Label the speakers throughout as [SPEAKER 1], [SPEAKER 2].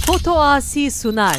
[SPEAKER 1] Foto Asi sunar.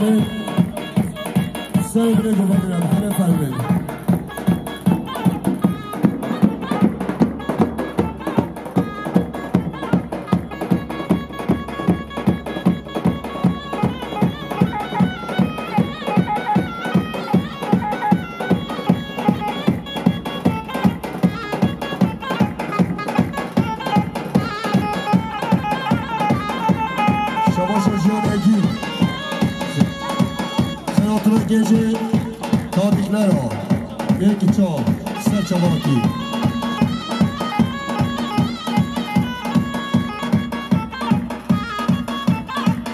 [SPEAKER 1] بفرمایید سر بره جمعه میرم بفرمایید gece tabrikler o. Belki çok serçe vakti.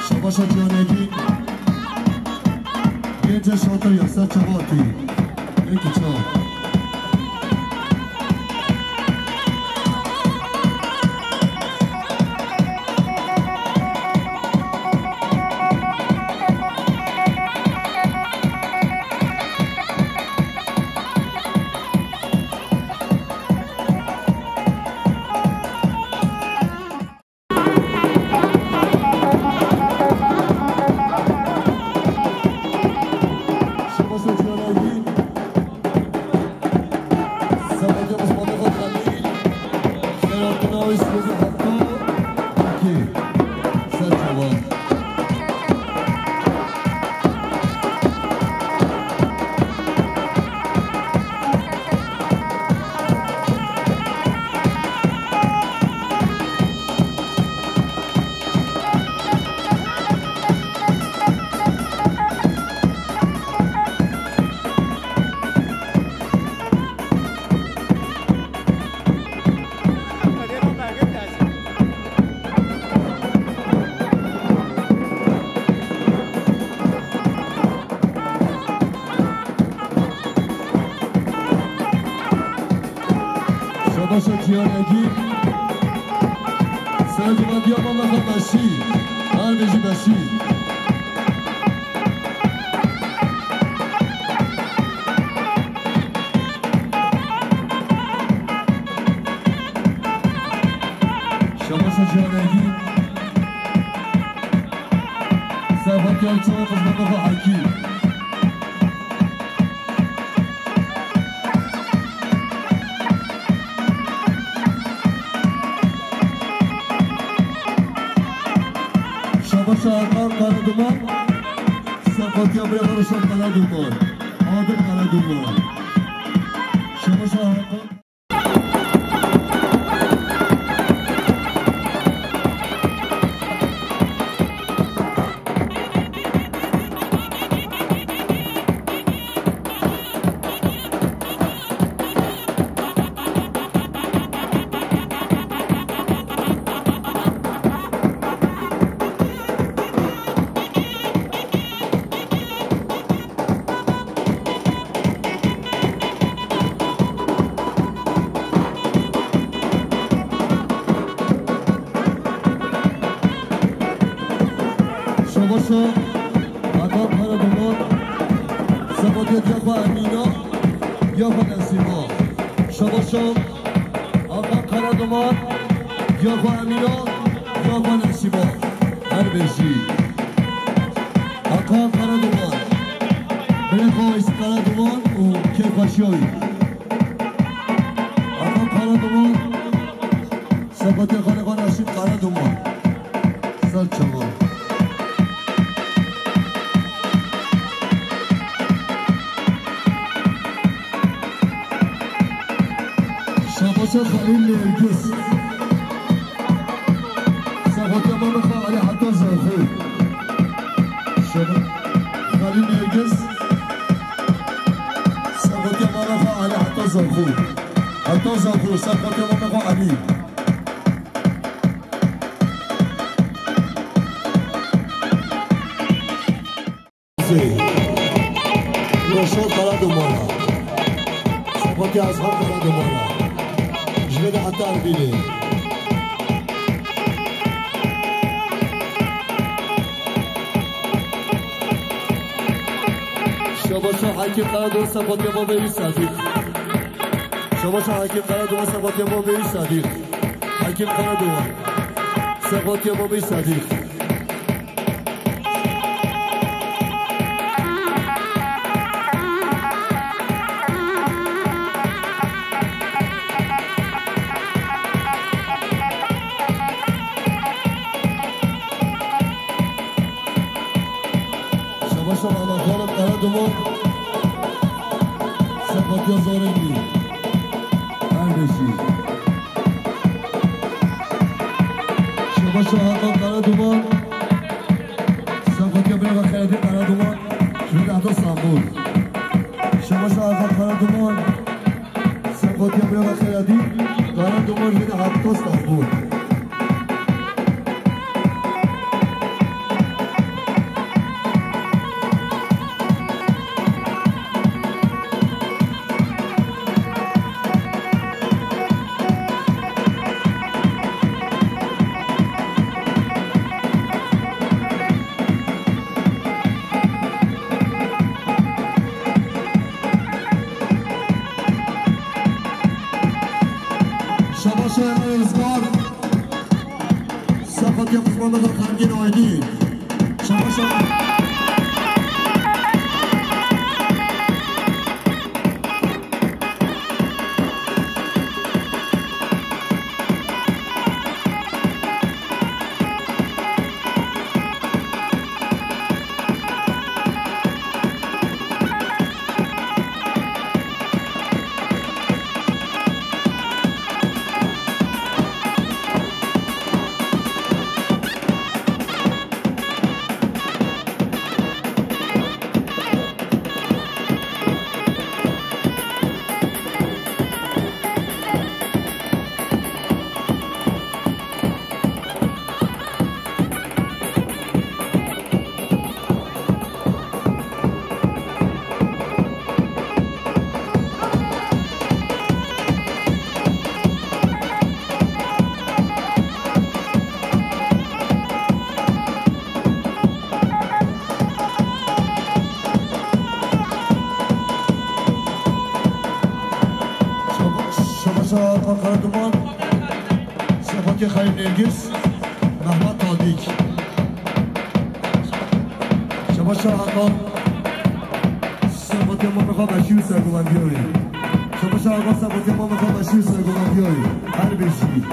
[SPEAKER 1] Şabaşa canegi gece şatır ya serçe vakti. Belki çok. Şabaşa Cihanegi Sıracı Madiyama Mekhabaşı Arbeci Başı Şabaşa Cihanegi Serhat Yalçın'a kızmada ve Haki Şahakan Karaduman Safatya Brevarışan Karaduman Adil Karaduman Şahakan Şabaşa Hakan Karaduman Safatya Yafa Emina Yafa Nesima Şabaşa Hakan Karaduman Yafa Emina Yafa Nesima Her beşi Hakan Karaduman Belekavayız Karaduman o Kefaşyoy Hakan Karaduman Safatya Karaduman Aşık Karaduman Salçama Şabaşa Halil Nergis Safatya Mamaka Ali Hatta Zarfı Halil Nergis Safatya Mamaka Ali Hatta Zarfı Hatta Zarfı Safatya Mamaka Ali Roşan Karaduman'a Safatya Azhar Karaduman'a جلد عطار بيلي شباشا حاكم قرادو صفاتيا بابي صديق شباشا حاكم قرادو صفاتيا بابي صديق حاكم قرادو صفاتيا بابي صديق شما خانم قردمان سپاتیا زارگی هر بشید شما شما قردمان سپاتیا برای خیلی قردمان شده حتی سامبول شما شما قردمان سپاتیا برای خیلی قردمان شده حتی سامبول روزگار سفاتی قسمان بخور خمگین آینی شما قردمان سفاتی خیلی نرگس محمد تادیک شما شما سفاتی ما میخواه بشیر سرگومن بیاری شما شما سفاتی ما میخواه بشیر سرگومن بیاری هر بشی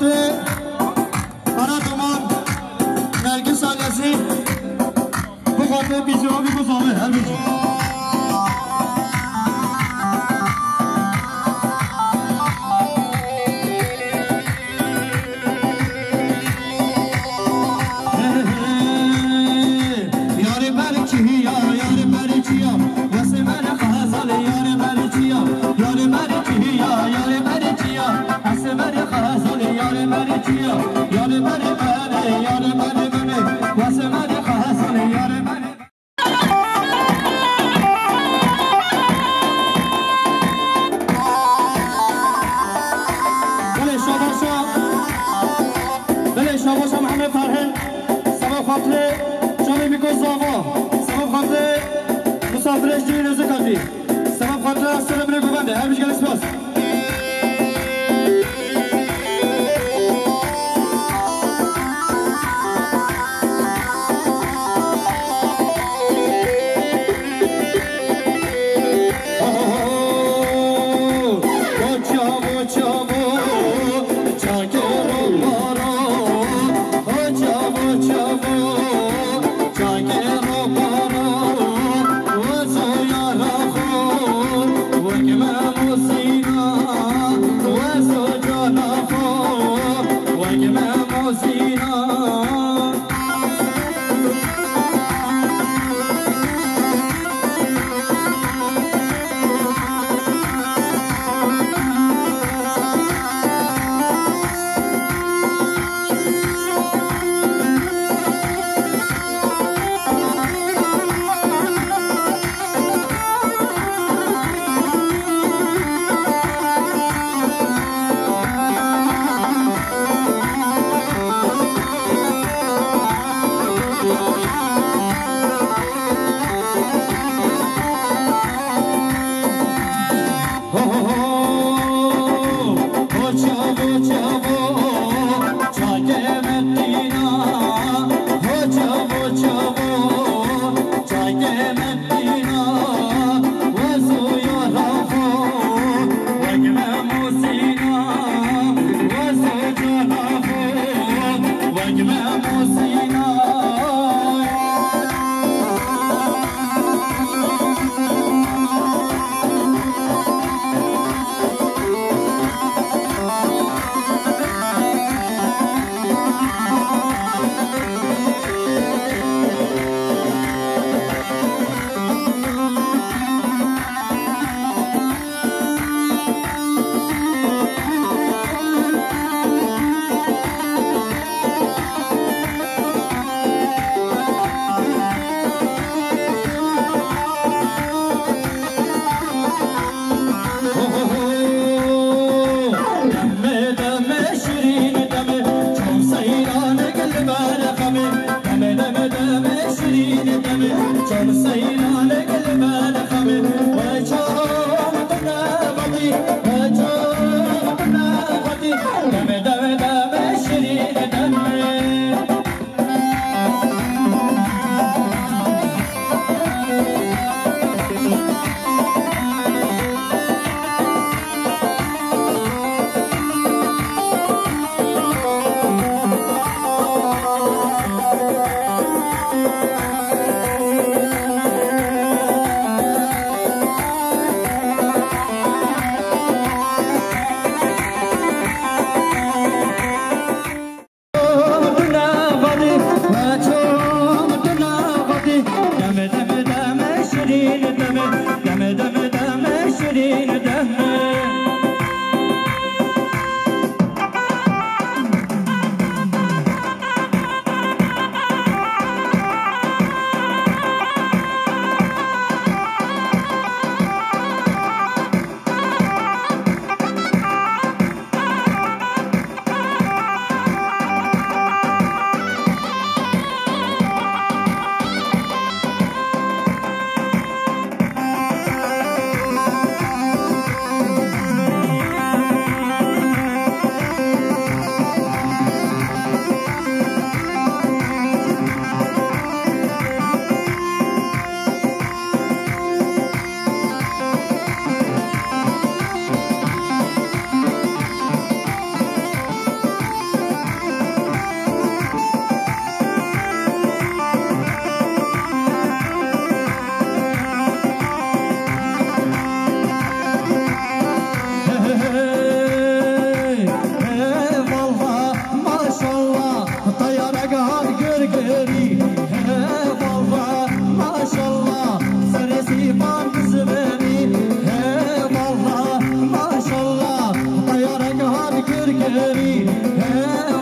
[SPEAKER 1] خاطر قرار دومان نرگس آلیسی بخاطر بیزی ها بی بزامه هر بیزی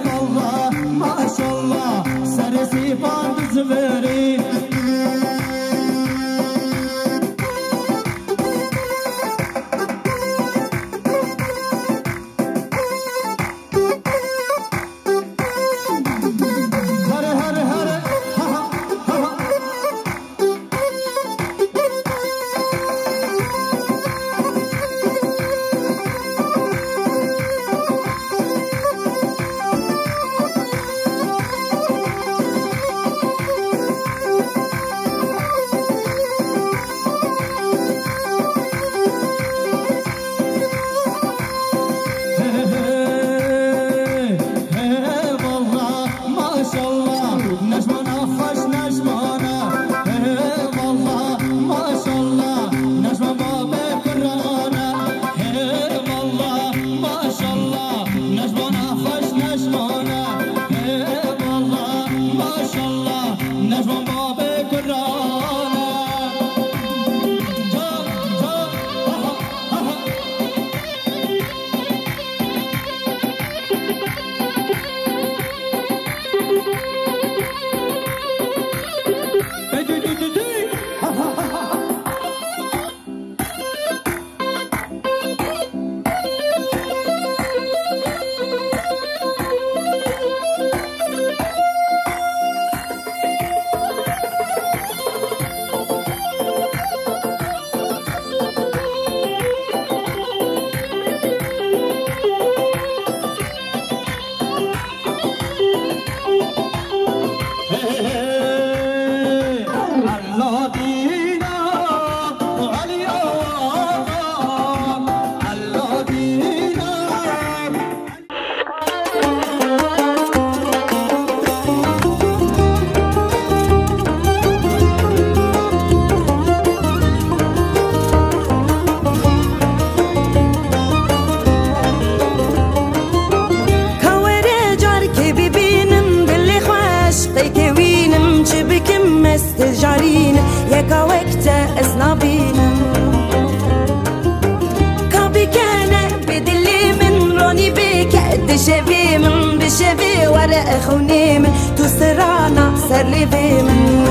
[SPEAKER 1] والله ما شاء الله سرسي باند زبري
[SPEAKER 2] استجارين يكا وقتا اسنابين كابي كان بدلي من روني بك دشبي من بشبي ورا اخوني من تسرانا سر لي من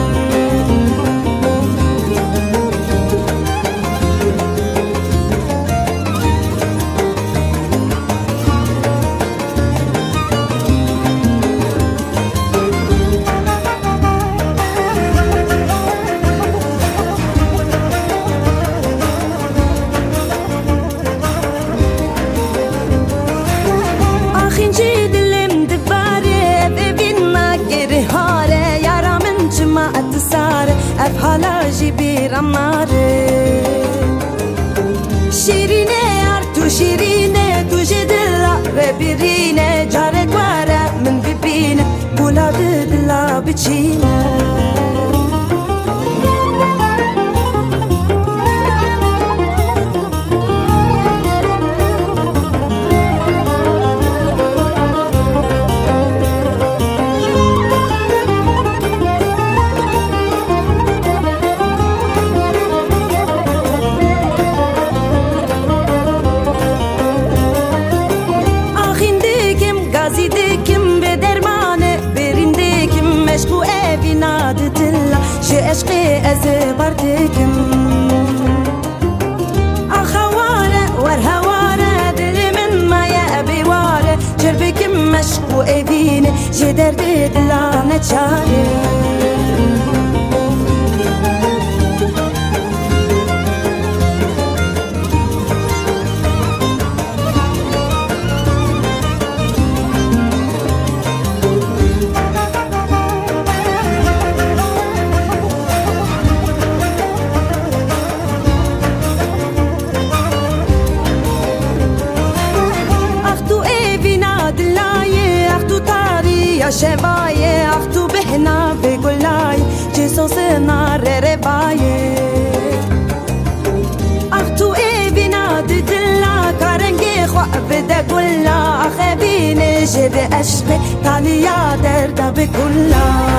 [SPEAKER 2] افحالا جبير الناري شيريني ارتو شيريني تو جدلا ربيريني جارك ورا من ببيني بولاد دلا بتشيني عشقي أزبرتكم أخوارة ورهوارة دل من ما يأبي وارة جربكم مشكو أبيني جدر دلا نتشاري شباية أختو بحنا بقولاي جيسو سنار رباية أختو إيه بنا ددلا كارنجي خوا بدا قولا أخبيني جد أشقي تالي يا دردا بقولا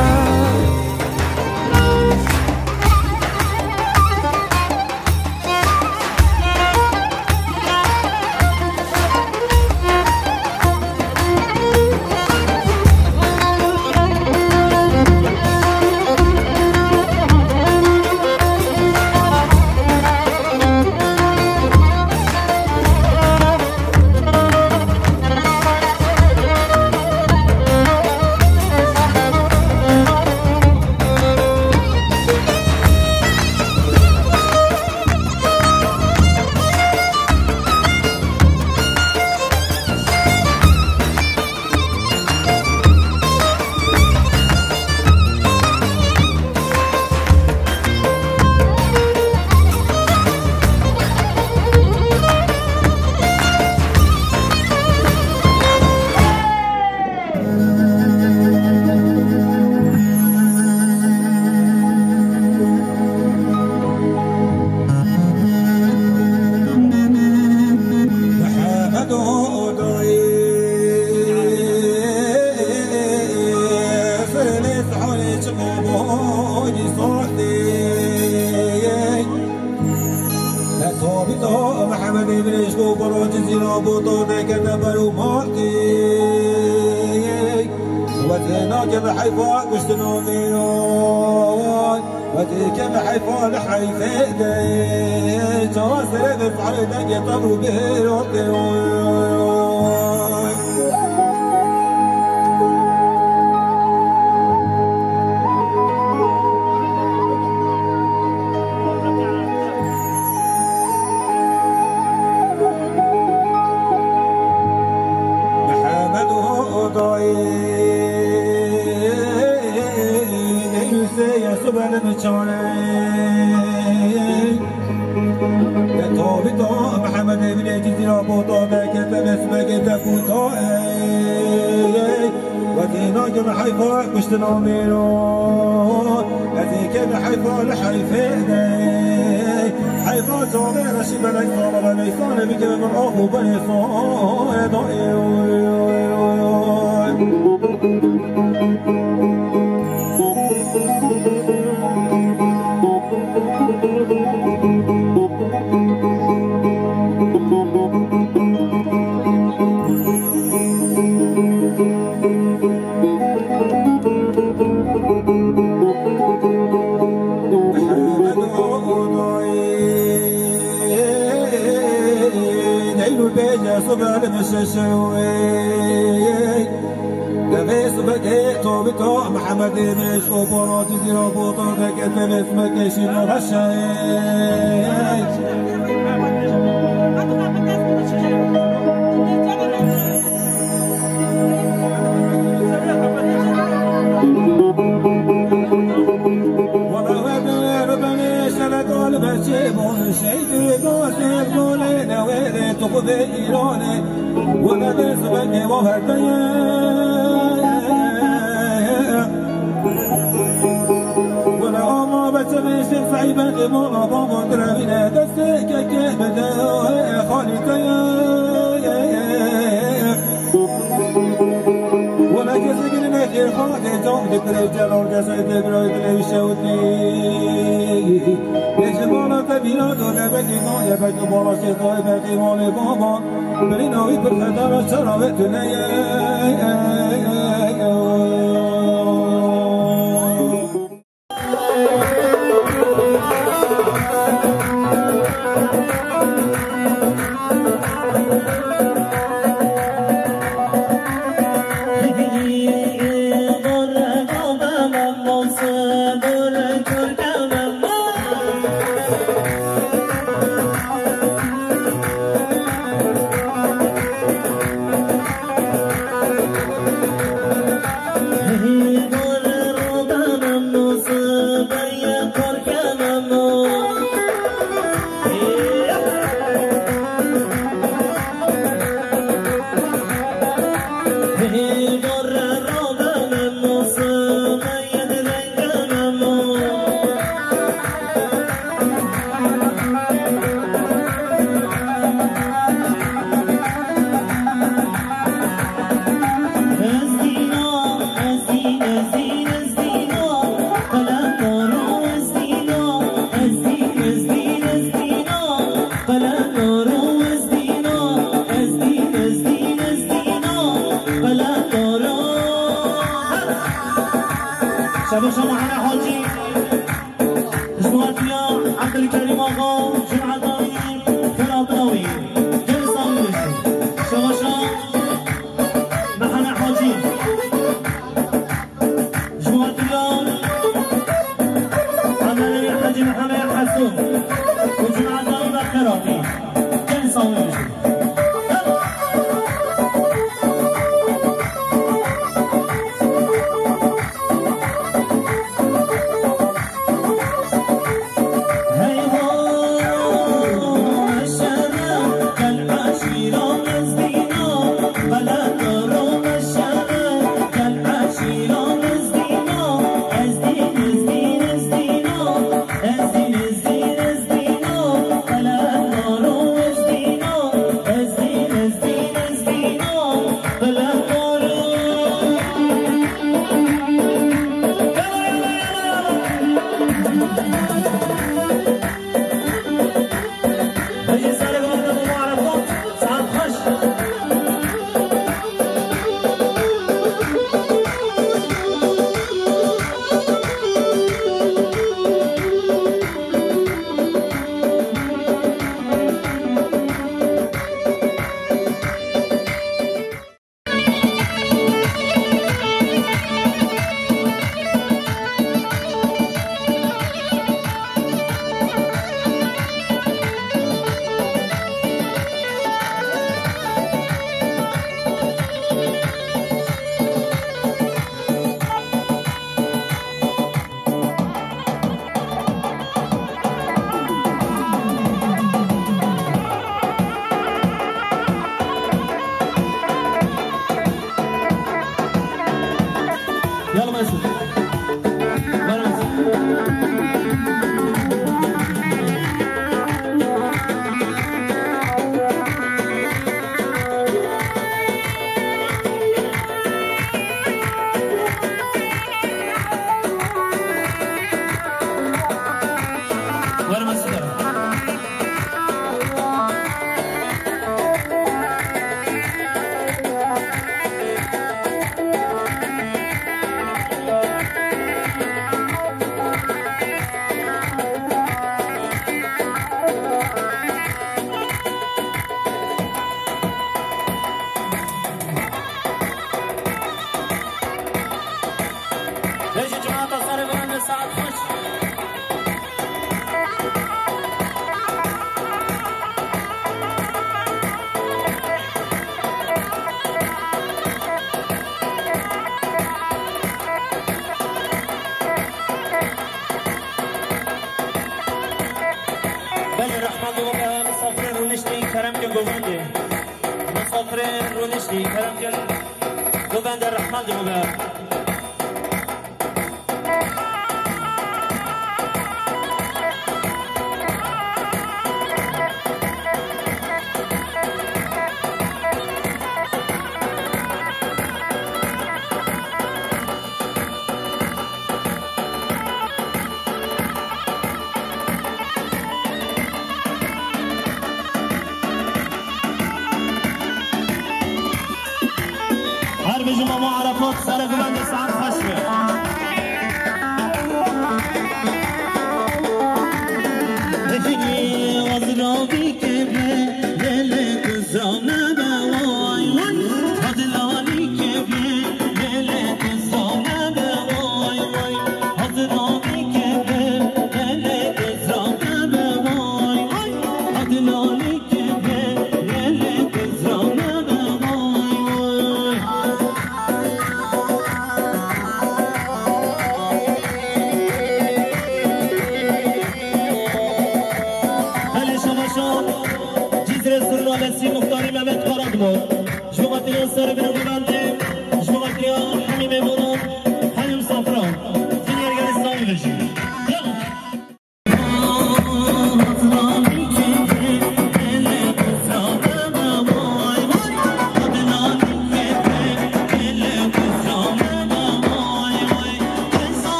[SPEAKER 3] رابطو دكت بروماتي وتنا كم حيفا كشتنو ميون وتكم حيفا لحيفا دي تواصل بفعل دك طبو بيروتي محمد بن جزيرة بوطا كتب اسمك تفوتو ودينا جمع حيفا كشتنا ميرو هذيك حيفا لحيفا حيفا تومي رشيب ليصان بليصان بك من أخو بليصان صبر مششوي دبيس بكيت وبتوع محمد مش وبرات زيرو بوطا دكت اسمك شيل غشاي بجيبون شيء دوسي بولينا ويلي تقضي إيراني ولا بسبني وهدايا ولا أما بتمشي صعيبة مولا بابا درابينا دستك كبدا خالتيا ولا كسكن نخير خاطي توم تكريجل ورجسد برويد ليشوتني يجمعنا تبينا دون بكي ما يبكي بولا شيطان بكي مالي بابا بلينا ويبر خدار شرابتنا
[SPEAKER 4] شباب شما همه حاجی جماعتیا عبدالکریم آقا جمعه دایی فرابناوی جلسان بشی شما همه حاجی جماعتیا عملی حاجی محمد حسون و جمعه دایی و فرابی جلسان بشی Hey ho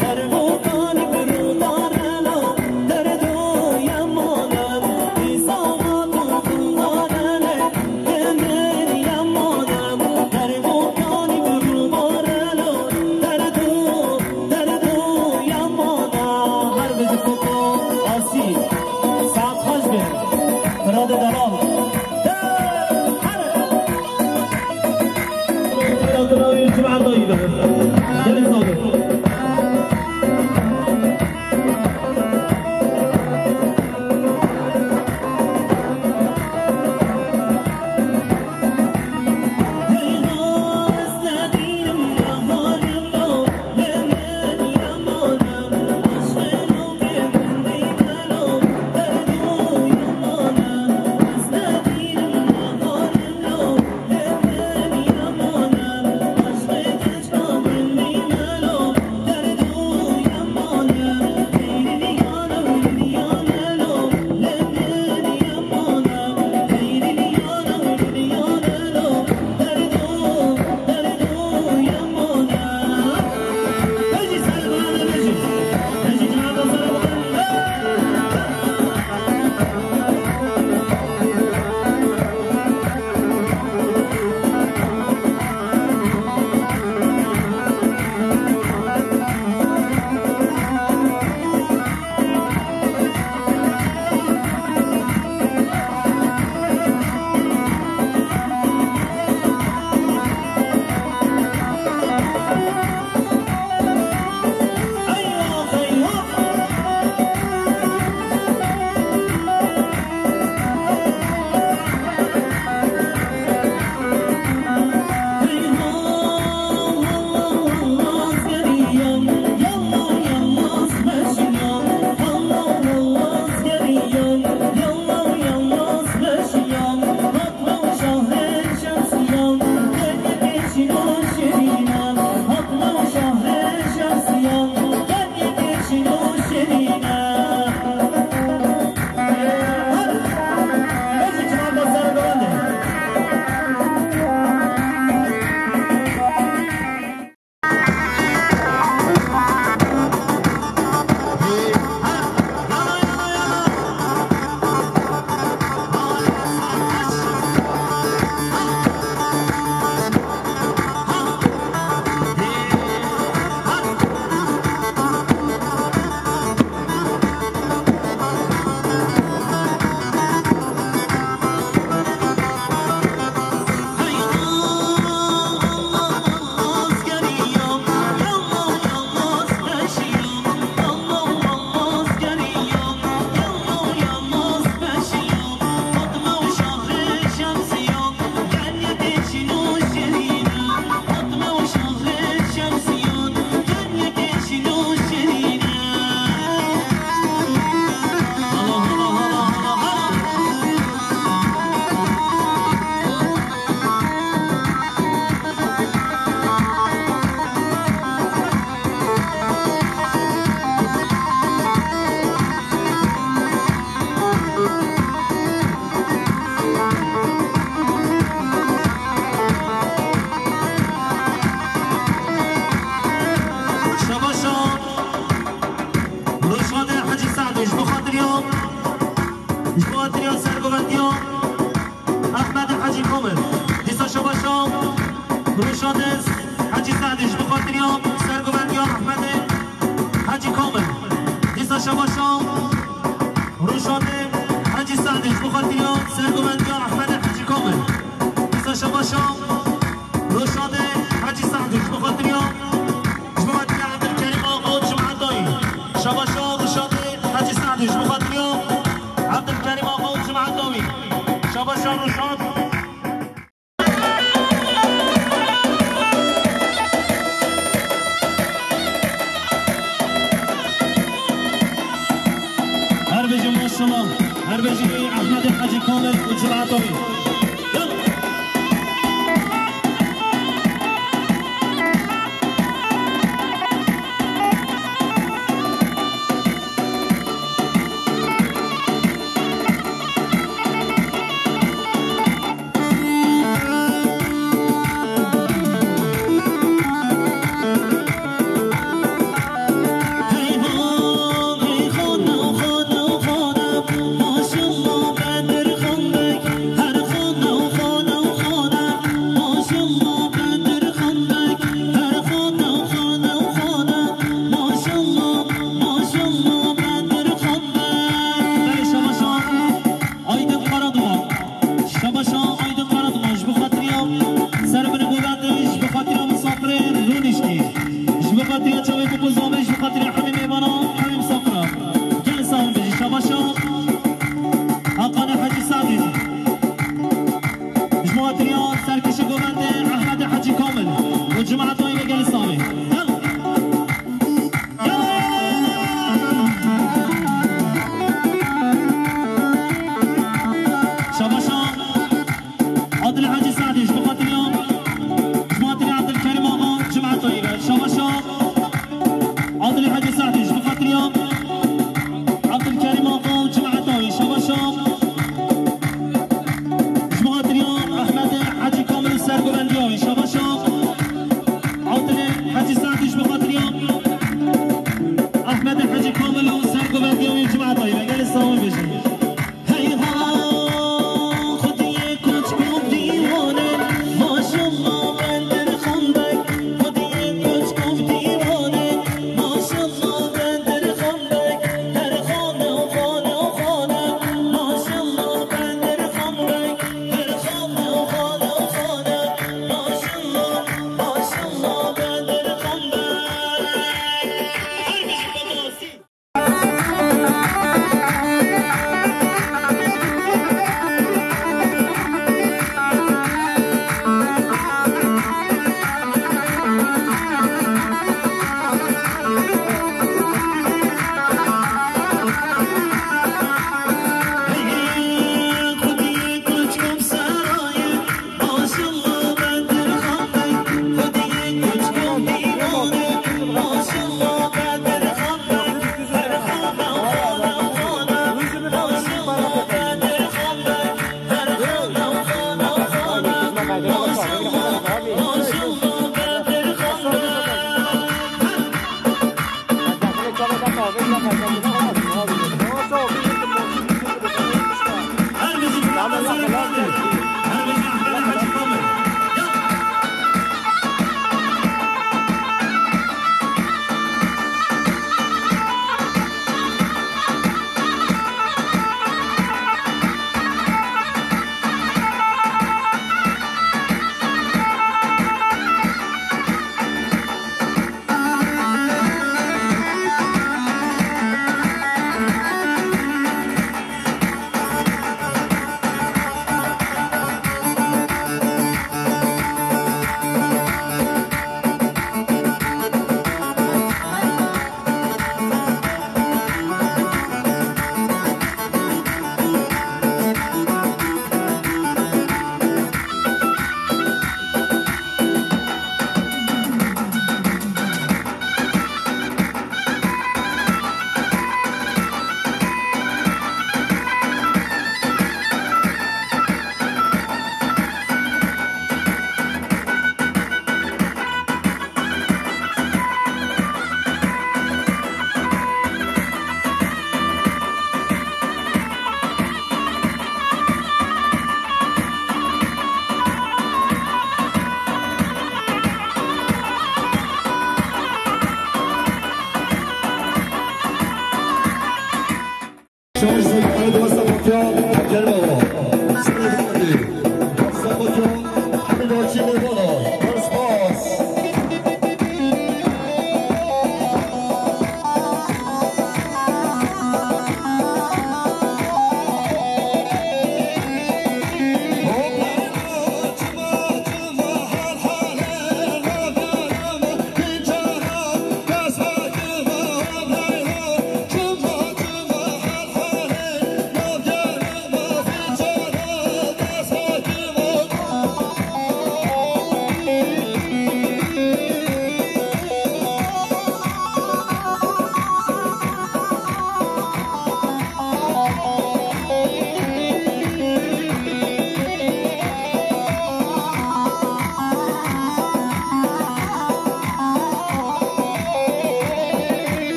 [SPEAKER 4] Tervo وجمع الضيبة جلس صادق
[SPEAKER 5] روشادس حاجی سعدش بخاطر یام سرگوبند یا احمد حاجی کامل دیسا شما شام روشاده حاجی سعدش بخاطر یام سرگوبند یا احمد حاجی کامل دیسا شما شام روشاده حاجی سعدش بخاطر یام جماعت عبدالکریم آقا جماعت دایی شما شام روشاده حاجی سعدش بخاطر یام عبدالکریم آقا جماعت دایی شما شام روشاد
[SPEAKER 4] هر بجی احمد حاجی کامل و جماعتوی
[SPEAKER 5] جماعة طيبة قال الصامي يلا شباشا عادل حاجي سعدي بخاطر اليوم جماعة عبد الكريم آقا جماعة طيبة شباشا عادل حاجي سعدي بخاطر اليوم عبد الكريم آقا جماعة طيبة شباشا جماعة اليوم أحمد حاجي كامل السرقوبندياوي شباشا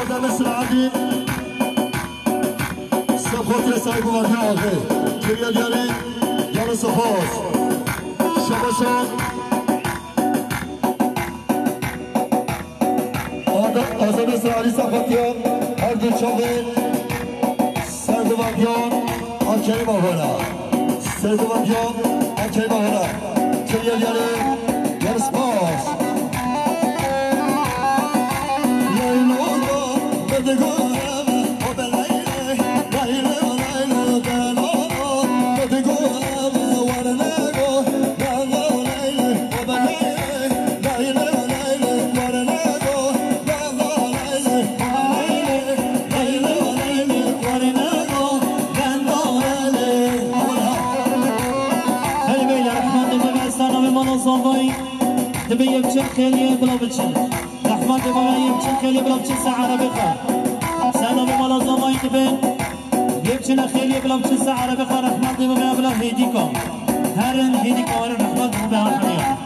[SPEAKER 1] آدم سرعدی سبخاطر سعی بوردی آقه که بیاد یعنی سپاس شباشان آزاد سرعدی سبخاطیان هر دو چاقه سردوندیان آکری باهره سردوندیان آکری باهره که بیاد یعنی سپاس
[SPEAKER 5] تبي يمشي خليه بلا بتشن رحمة الله يمشي خليه بلا بتشن ساعة بخا سلام مالا زمان تبي يمشي خليه بلا بتشن ساعة بخا رحمة الله بلا هديكم هرن هديكم هرن رحمة الله بها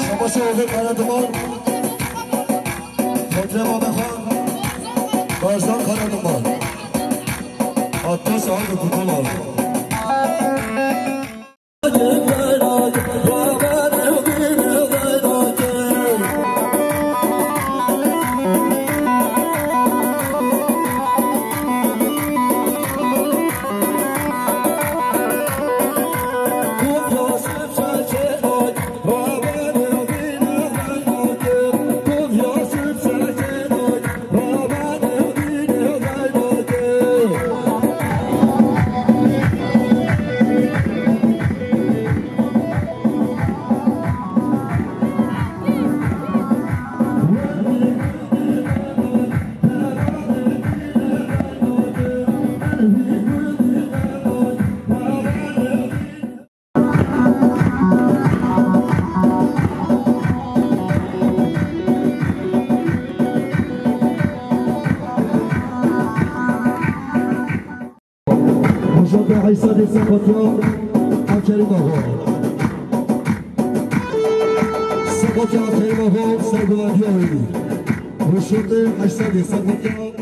[SPEAKER 1] شما شوفه قرارتمان خاطر ما بخوان بارزان قرارتمان حتی سال به کتون آره مجاب عیساد سباتیان آکریم آقا سباتیان آکریم آقا سرگوندی آقایی مشود عیساد سباتیان